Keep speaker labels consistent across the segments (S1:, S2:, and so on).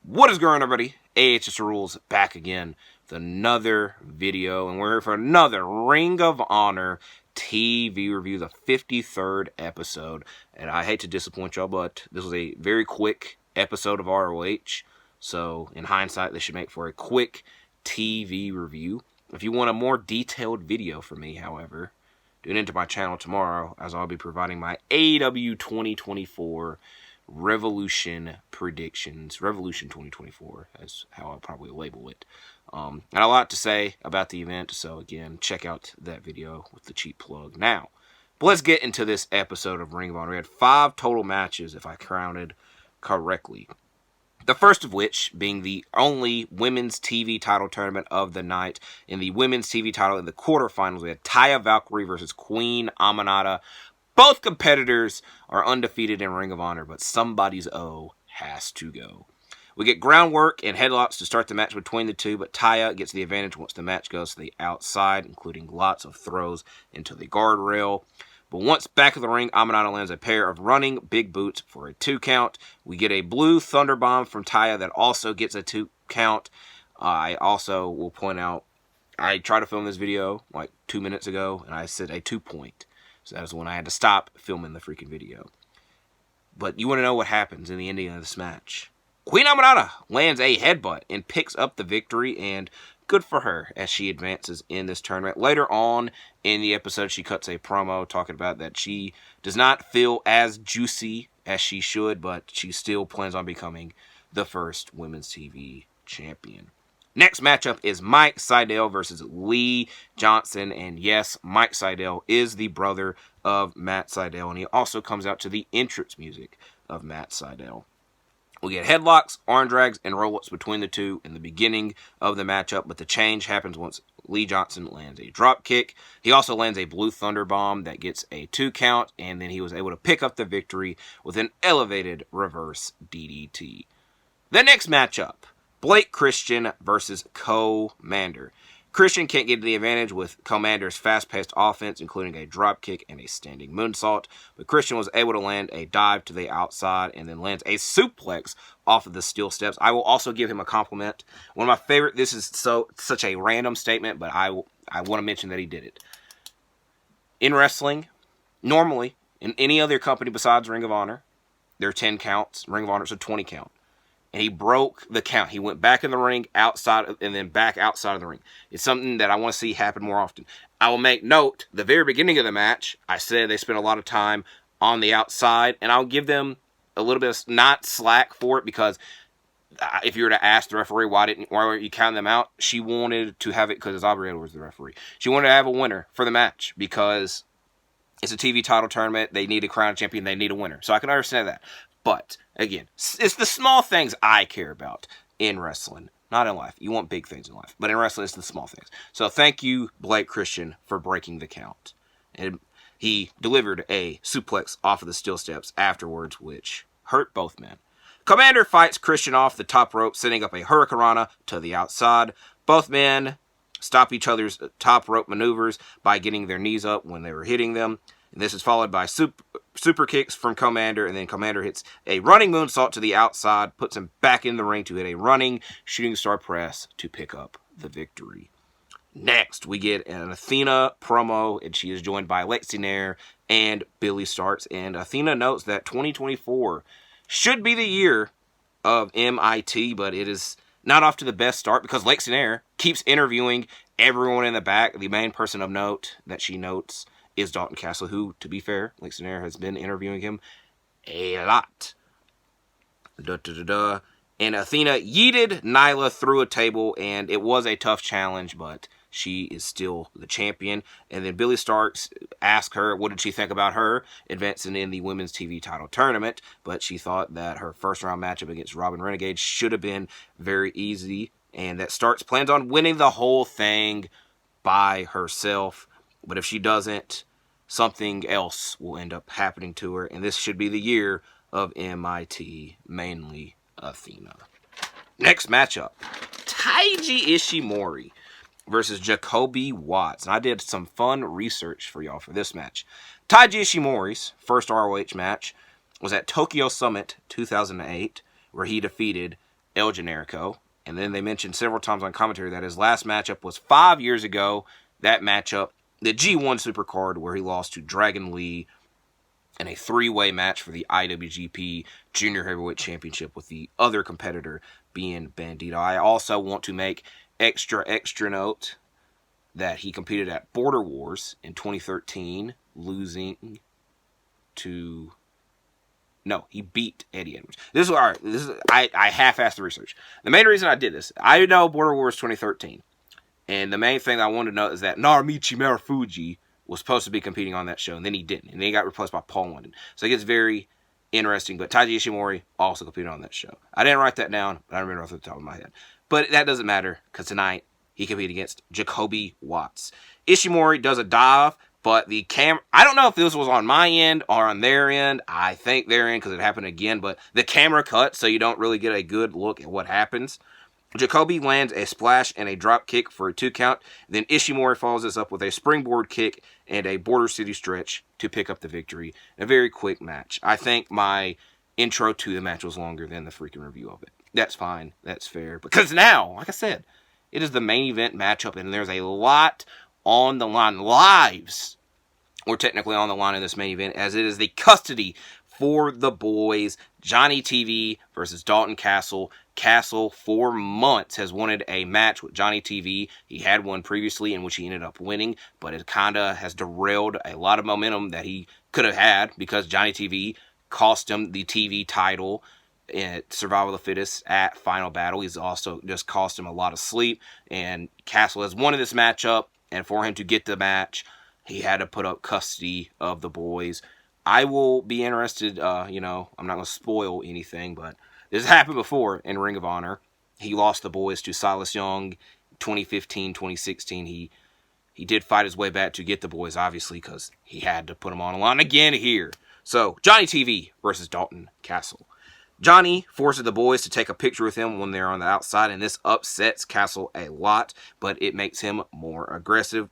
S1: What is going on, everybody? AHS Rules back again with another video, and we're here for another Ring of Honor TV review, the 53rd episode. And I hate to disappoint y'all, but this was a very quick episode of ROH. So, in hindsight, this should make for a quick TV review. If you want a more detailed video from me, however, tune into my channel tomorrow, as I'll be providing my AEW 2024 Revolution predictions. Revolution 2024 is how I'll probably label it. And a lot to say about the event, so again, check out that video with the cheap plug. Now, but let's get into this episode of Ring of Honor. We had 5 total matches, if I counted correctly. The first of which being the only women's TV title tournament of the night. In the women's TV title in the quarterfinals, we had Taya Valkyrie versus Queen Aminata. Both competitors are undefeated in Ring of Honor, but somebody's O has to go. We get groundwork and headlocks to start the match between the two, but Taya gets the advantage once the match goes to the outside, including lots of throws into the guardrail. But once back of the ring, Aminata lands a pair of running big boots for a 2 count. We get a blue thunder bomb from Taya that also gets a 2 count. I also will point out, I tried to film this video like 2 minutes ago, and I said a 2 point. So that was when I had to stop filming the freaking video. But you want to know what happens in the ending of this match. Queen Aminata lands a headbutt and picks up the victory, and good for her as she advances in this tournament. Later on in the episode, she cuts a promo talking about that she does not feel as juicy as she should, but she still plans on becoming the first women's TV champion. Next matchup is Mike Sydal versus Lee Johnson. And yes, Mike Sydal is the brother of Matt Sydal, and he also comes out to the entrance music of Matt Sydal. We get headlocks, arm drags, and roll-ups between the two in the beginning of the matchup, but the change happens once Lee Johnson lands a drop kick. He also lands a blue thunder bomb that gets a 2 count, and then he was able to pick up the victory with an elevated reverse DDT. The next matchup, Blake Christian versus Commander. Christian can't get the advantage with Commander's fast-paced offense, including a dropkick and a standing moonsault, but Christian was able to land a dive to the outside and then lands a suplex off of the steel steps. I will also give him a compliment. One of my favorite, this is such a random statement, but I want to mention that he did it. In wrestling, normally, in any other company besides Ring of Honor, there are 10 counts. Ring of Honor is a 20 count. And he broke the count. He went back in the ring, outside, and then back outside of the ring. It's something that I want to see happen more often. I will make note, the very beginning of the match, I said they spent a lot of time on the outside, and I'll give them a little bit of, not slack for it, because if you were to ask the referee why weren't you counting them out, she wanted to have it, because Aubrey Edwards was the referee. She wanted to have a winner for the match, because it's a TV title tournament, they need to crown a champion, they need a winner. So I can understand that. But, again, it's the small things I care about in wrestling. Not in life. You want big things in life. But in wrestling, it's the small things. So thank you, Blake Christian, for breaking the count. And he delivered a suplex off of the steel steps afterwards, which hurt both men. Commander fights Christian off the top rope, setting up a hurricanrana to the outside. Both men stop each other's top rope maneuvers by getting their knees up when they were hitting them. And this is followed by super kicks from Commander, and then Commander hits a running moonsault to the outside, puts him back in the ring to hit a running shooting star press to pick up the victory. Next, we get an Athena promo, and she is joined by Lexi Nair and Billy Starks. And Athena notes that 2024 should be the year of MIT, but it is not off to the best start because Lexi Nair keeps interviewing everyone in the back. The main person of note that she notes is Dalton Castle, who, to be fair, Lexi Nair has been interviewing him a lot. And Athena yeeted Nyla through a table, and it was a tough challenge, but she is still the champion. And then Billy Starks asked her what did she think about her advancing in the women's TV title tournament, but she thought that her first-round matchup against Robin Renegade should have been very easy, and that Starks plans on winning the whole thing by herself. But if she doesn't, something else will end up happening to her. And this should be the year of MIT, mainly Athena. Next matchup, Taiji Ishimori versus Jacoby Watts. And I did some fun research for y'all for this match. Taiji Ishimori's first ROH match was at Tokyo Summit 2008, where he defeated El Generico. And then they mentioned several times on commentary that his last matchup was 5 years ago. That matchup, the G1 Supercard, where he lost to Dragon Lee in a 3-way match for the IWGP Junior Heavyweight Championship, with the other competitor being Bandito. I also want to make extra note that he competed at Border Wars in 2013, losing to... No, he beat Eddie Edwards. This is all right. I half-assed the research. The main reason I did this, I know Border Wars 2013, and the main thing I wanted to know is that Naramichi Marufuji was supposed to be competing on that show, and then he didn't, and then he got replaced by Paul London. So it gets very interesting. But Taiji Ishimori also competed on that show. I didn't write that down, but I remember off the top of my head. But that doesn't matter, because tonight he competed against Jacoby Watts. Ishimori does a dive. But the camera, I don't know if this was on my end or on their end. I think their end because it happened again. But the camera cut, so you don't really get a good look at what happens. Jacoby lands a splash and a drop kick for a 2 count. Then Ishimori follows this up with a springboard kick and a Border City stretch to pick up the victory. A very quick match. I think my intro to the match was longer than the freaking review of it. That's fine. That's fair. Because now, like I said, it is the main event matchup, and there's a lot on the line. Lives were technically on the line in this main event, as it is the custody for the boys. Johnny TV versus Dalton Castle. Castle, for months, has wanted a match with Johnny TV. He had one previously in which he ended up winning, but it kind of has derailed a lot of momentum that he could have had, because Johnny TV cost him the TV title at Survival of the Fittest at Final Battle. He's also just cost him a lot of sleep, and Castle has wanted this matchup. And for him to get the match, he had to put up custody of the boys. I will be interested, I'm not going to spoil anything, but this has happened before in Ring of Honor. He lost the boys to Silas Young 2015, 2016. He did fight his way back to get the boys, obviously, because he had to put them on the line again here. So, Johnny TV versus Dalton Castle. Johnny forces the boys to take a picture with him when they're on the outside, and this upsets Castle a lot, but it makes him more aggressive,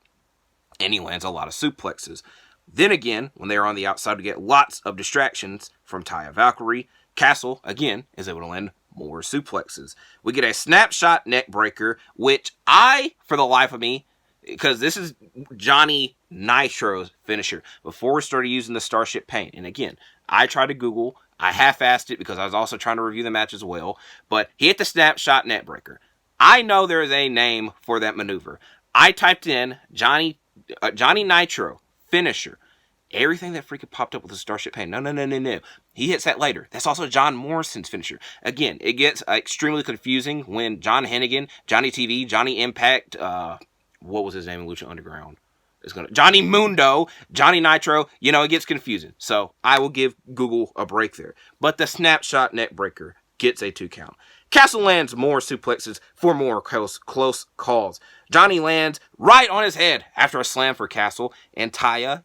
S1: and he lands a lot of suplexes. Then again, when they're on the outside, we get lots of distractions from Taya Valkyrie. Castle, again, is able to land more suplexes. We get a snapshot neck breaker, which for the life of me, because this is Johnny Nitro's finisher, before we started using the Starship Paint. And again, I tried to Google. I half-assed it because I was also trying to review the match as well. But he hit the snapshot neckbreaker. I know there is a name for that maneuver. I typed in Johnny Nitro finisher. Everything that freaking popped up with the Starship Paint. No. He hits that later. That's also John Morrison's finisher. Again, it gets extremely confusing when John Hennigan, Johnny TV, Johnny Impact, what was his name in Lucha Underground? Johnny Mundo, Johnny Nitro, it gets confusing. So I will give Google a break there. But the snapshot neck breaker gets a 2 count. Castle lands more suplexes for more close calls. Johnny lands right on his head after a slam for Castle. And Taya,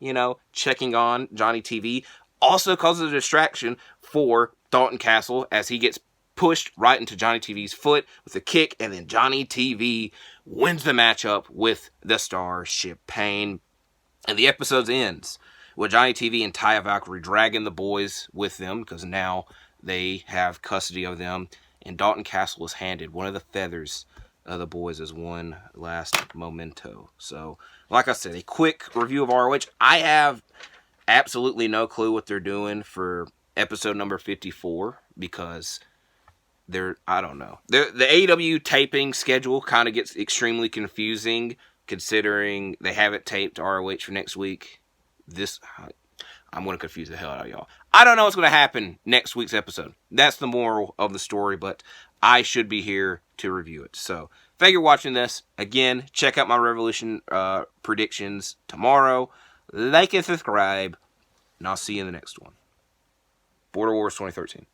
S1: checking on Johnny TV, also causes a distraction for Dalton Castle as he gets pushed right into Johnny TV's foot with a kick, and then Johnny TV wins the matchup with the Starship Pain. And the episode ends with Johnny TV and Taya Valkyrie dragging the boys with them, because now they have custody of them, and Dalton Castle is handed one of the feathers of the boys as one last memento. So, like I said, a quick review of ROH. I have absolutely no clue what they're doing for episode number 54, because I don't know. The AEW taping schedule kind of gets extremely confusing, considering they have it taped ROH for next week. I'm going to confuse the hell out of y'all. I don't know what's going to happen next week's episode. That's the moral of the story, but I should be here to review it. So, thank you for watching this. Again, check out my Revolution predictions tomorrow. Like and subscribe, and I'll see you in the next one. Border Wars 2013.